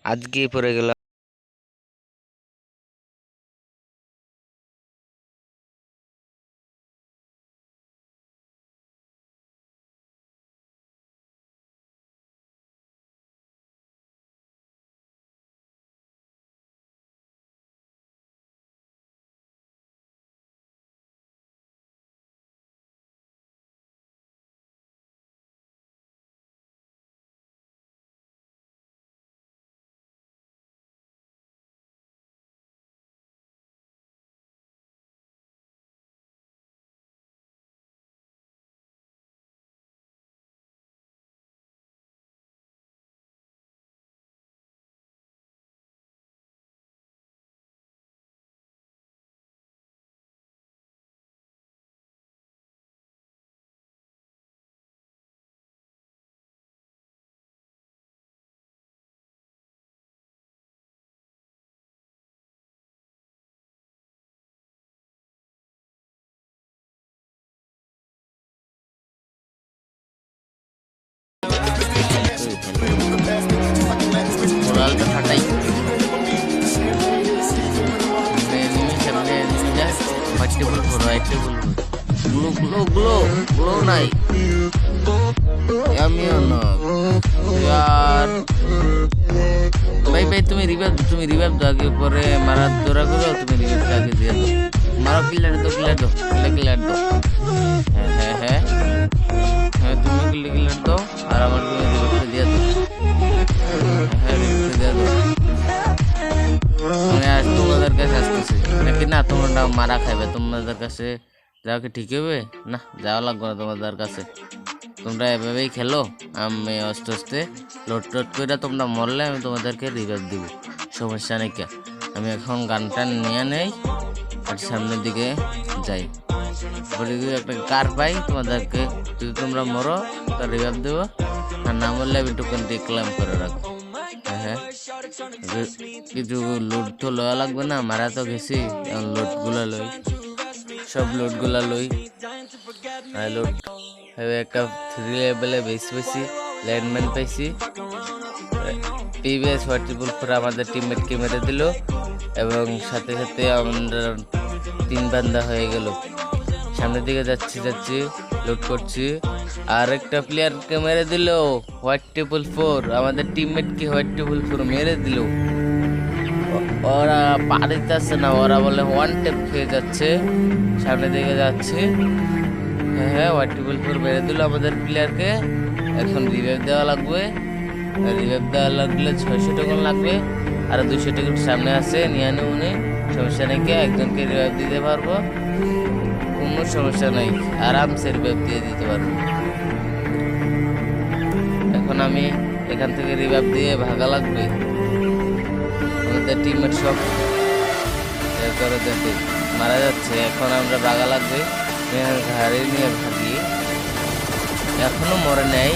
আজকে পড়ে গেল। মোরালটা ফাটাই সামনে যা white table glow glow glow glow নাই আমিও না यार ভাই তুমি রিভাইভ দাও আগে, পরে মারার দৌড়া করো, তুমি রিভাইভটা আগে দিয়ে দাও, মারো কিলার দাও কিলার দাও হ্যাঁ তুমি কিলার দাও আর আমার তুমি রিভাইভটা দিয়ে দাও, হ্যাঁ রিভাইভটা দিয়ে দাও। মানে আজ তোমাদের কাছে আসতেছে নাকি না, তোমরা মারা খাইবে, তোমাদের কাছে যাও কি ঠিক হবে না, যাওয়া লাগবে না তোমাদের কাছে, তোমরা এভাবেই খেলো। আমি আস্তে আস্তে লোড করে তোমরা মরলে আমি তোমাদেরকে রিভাইভ দিব, সমস্যা নেই। কে আমি এখন গানটা নিয়ে নেই আর সামনের দিকে যাই, একটা কার পাই তোমাদেরকে, যদি তোমরা মরো তার রিভাইভ দেবো, আর না মরলে আমি টোকেন দিয়ে ক্লেম করে রাখবো। হ্যাঁ কিছু লোড তো লওয়া লাগবে না, মারা তো গেছি, লোডগুলো লই, সব লোডগুলো লই। লোড একটা 3 লেভেলে বেশি ল্যান্ডম্যান পাইছি, টিভিএস হোয়াইটেবল করে আমাদের টিমমেটকে মেরে দিল, এবং সাথে সাথে আমরা 3 বান্দা হয়ে গেল। সামনের দিকে যাচ্ছি লুট করছি, আর একটা প্লেয়ারকে মেরে দিল হোয়াইটেবল 4, আমাদের টিমমেটকে হোয়াইটেবল 4 মেরে দিল। ওরা পারিতেছে না, ওরা বলে 1 ট্যাপ খেয়ে যাচ্ছে, সামনের দিকে যাচ্ছে। হ্যাঁ হোয়াইটেবল 4 মেরে দিল আমাদের প্লেয়ারকে, এখন রিভাইভ দেওয়া লাগবে, রিভাইভ দেওয়া লাগলে 600 টোকেন লাগবে, আর 200 টোকেন সামনে আছে নিয়ে আনে উনি, সমস্যা নেই, একজনকে রিভাইভ দিতে পারবো, কোনো সমস্যা নাই, আরামসে রিভাইভ দিয়ে দিতে পারবো। এখন আমি এখান থেকে রিভাইভ দিয়ে ভাগা লাগবে, আমাদের টিমমেট সব করে দেখে মারা যাচ্ছে, এখন আমরা ভাগা লাগবে, ঘাড়ে নিয়ে ভাগি, এখনো মরে নেই,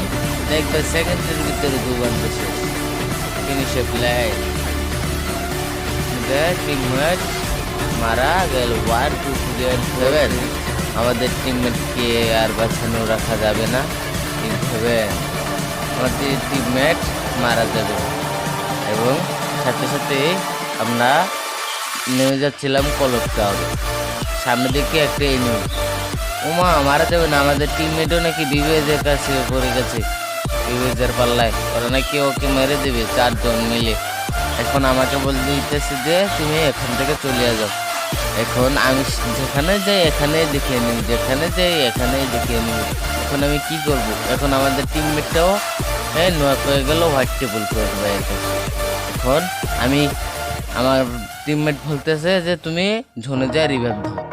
দেখবে সেকেন্ডের ভিতরে 2 বান্ধব ফিনিশে প্লেয়ার টিমমেট মারা গেল। 1 2 3 7, আমাদের টিমমেটকে আর বাঁচানো রাখা যাবে না, 7 আমাদের টিমমেট মারা যাবে, এবং সাথে সাথে আমরা নেমে যাচ্ছিলাম কলপ টাওয়ারে, সামনের দিকে একটা এনিমি, ওমা মারা যাবে না, আমাদের টিমমেটও নাকি বিবেজের কাছে পড়ে গেছে, বিবেজের পাল্লায়, ওরা নাকি ওকে মেরে দেবে 4 জন মিলে। এখন আমাকে বলে দিতেছে যে তুমি এখান থেকে চলে যাও, এখন আমি যেখানে যাই এখানেই দেখিয়ে নিই, যেখানে যাই এখানেই দেখিয়ে নিই, এখন আমি কি করব? এখন আমাদের টিমমেটটাও নক হয়ে গেল, হোয়াইটেবল করবে। এখন আমি আমার টিমমেট বলতেছে যে তুমি ঝনে যায় রিভাইভ দাও,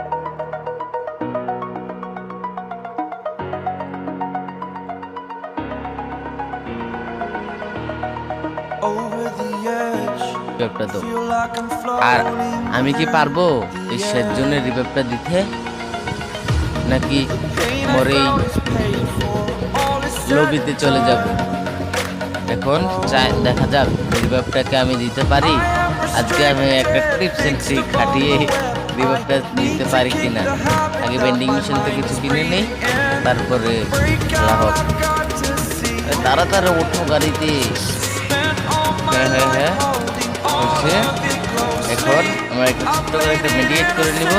আর আমি কি পারবো এই শেষ জন্য রিভাইভটা দিতে, নাকি মরেই লবিতে চলে যাব? এখন দেখা যাক রিভাইভটাকে আমি দিতে পারি। আজকে আমি একটা টিপস এন্ড ট্রিক খাটিয়ে রিভাইভটা দিতে পারি কিনা, আগে বেন্ডিং মেশিন থেকে কিছু কিনে নেই, তারপরে খেলা হোক। তাড়াতাড়ি ওঠো গাড়িতে, হ্যাঁ হ্যাঁ হ্যাঁ হচ্ছে। এখন আমরা একটা ছোট্ট করে একটা মেডিটেট করে নিব,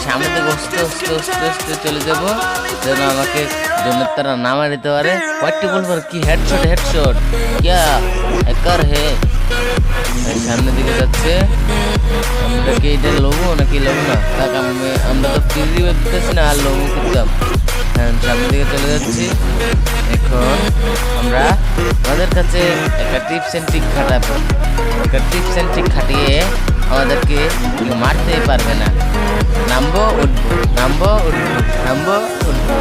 সামনে থেকে আস্তে আস্তে আস্তে আস্তে চলে যাব, যেন আমাকে জনের তারা না মারিতে পারে। হোয়াইটটি বলবো কি হেডশট হেডশট ক্যা হ্যাকার হে। সামনের দিকে যাচ্ছে, আমরা কি এটা লোবো নাকি লোবো না? তাক আমরা তো ফ্রি দিতেছি না, আর লোবো করতাম। হ্যাঁ সামনের দিকে চলে যাচ্ছি। এখন আমরা আমাদের কাছে একটা টিপস অ্যান্ড ট্রিক খাটাবো। একটা টিপস অ্যান্ড ট্রিক খাটিয়ে আমাদেরকে কেউ মারতেই পারবে না। নামবো উঠবো, নামবো উঠবো, নামবো উঠবো,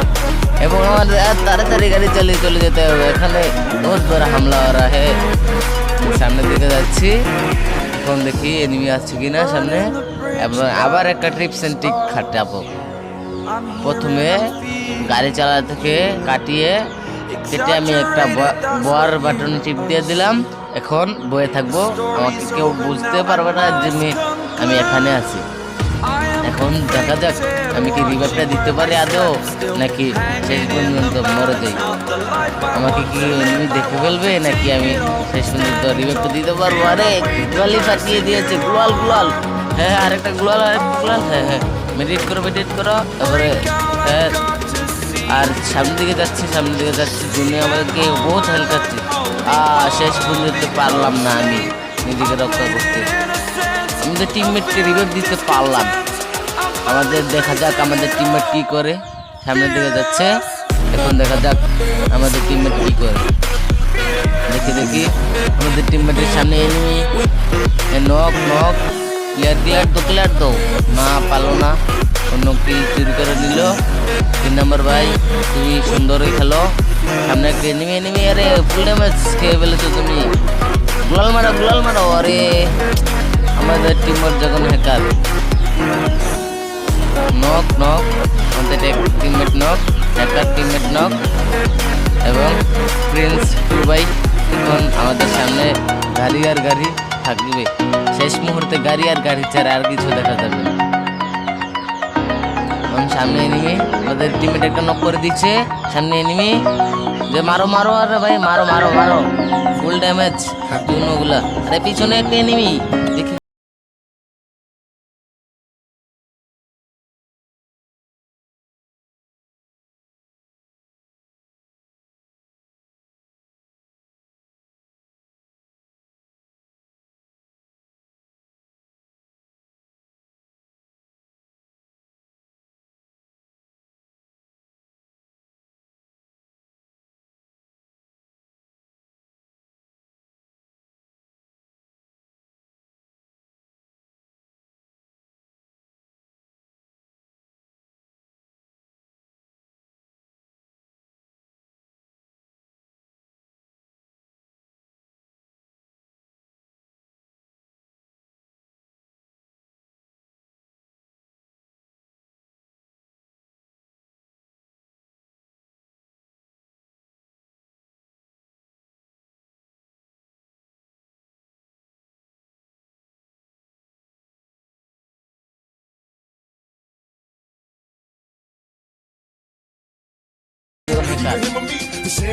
এবং আমাদের তাড়াতাড়ি গাড়ি চালিয়ে চলে যেতে হবে। এখানে বহুত বড় হামলা ওরা হে। সামনের দিকে যাচ্ছি, এখন দেখি এনিমি আসছে কিনা সামনে। এবং আবার একটা টিপস অ্যান্ড ট্রিক খাটাবো। প্রথমে গাড়ি চালা থেকে কাটিয়ে কেটে আমি একটা বয়ার বাটন টিপ দিয়ে দিলাম। এখন বয়ে থাকবো, আমাকে কেউ বুঝতে পারবে না যে আমি এখানে আছি। এখন দেখা যাক আমি কি রিভাইভটা দিতে পারি আদৌ, নাকি শেষ পর্যন্ত মরে যাই। আমাকে কি এমনি দেখে ফেলবে, নাকি আমি শেষ পর্যন্ত রিভাইভটা দিতে পারবো? আরে গ্লোয়ালি ফাটিয়ে দিয়েছে, গ্লোয়াল গ্লোয়াল। হ্যাঁ আরেকটা গ্লোয়াল, আরেকটা গ্লোয়াল। হ্যাঁ হ্যাঁ মেডিটেট করো মেডিটেট করো। তারপরে হ্যাঁ আর সামনের দিকে যাচ্ছি, সামনের দিকে যাচ্ছি। দুনিয়া আমাদেরকে বহুত হেল্প করছে। শেষ পর্যন্ত পারলাম না আমি নিজেকে রক্ষা করতে। আমাদের টিমমেটকে রিভাইভ দিতে পারলাম। আমাদের দেখা যাক আমাদের টিমমেট কি করে। সামনের দিকে যাচ্ছে, এখন দেখা যাক আমাদের টিমমেট কি করে। দেখি দেখি আমাদের টিমমেটের সামনে enemy. Knock knock, clear clear তো, ক্লিয়ার তো না পারলো না, অন্য কি চুরি করে নিল। 3 নম্বর ভাই তুমি সুন্দরই খেলো। সামনে একটা এনিমি এনিমি, আরে ফুল ড্যামেজ খেয়ে ফেলেছো তুমি। গ্লোয়াল মারো গ্লোয়াল মারো। আরে আমাদের টিমমেট যখন হ্যাকার। নক নক, আমাদের teammate knock, hacker teammate knock. এবং প্রিন্স 2 ভাই এখন আমাদের সামনে গাড়ি আর গাড়ি থাকবে। শেষ মুহূর্তে গাড়ি আর গাড়ি ছাড়া আর কিছু দেখা যাবে না। সামনে এনিমি, আমাদের টিমমেট একটা নক করে দিচ্ছে। সামনে এনিমি, যে মারো মারো, আরে ভাই মারো মারো মারো, ফুল ড্যামেজ দুনোগুলা। আরে পিছনে একটা এনিমি দেখি।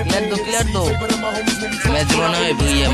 क्लियर दो क्लियर दो, मैच मना है भैया।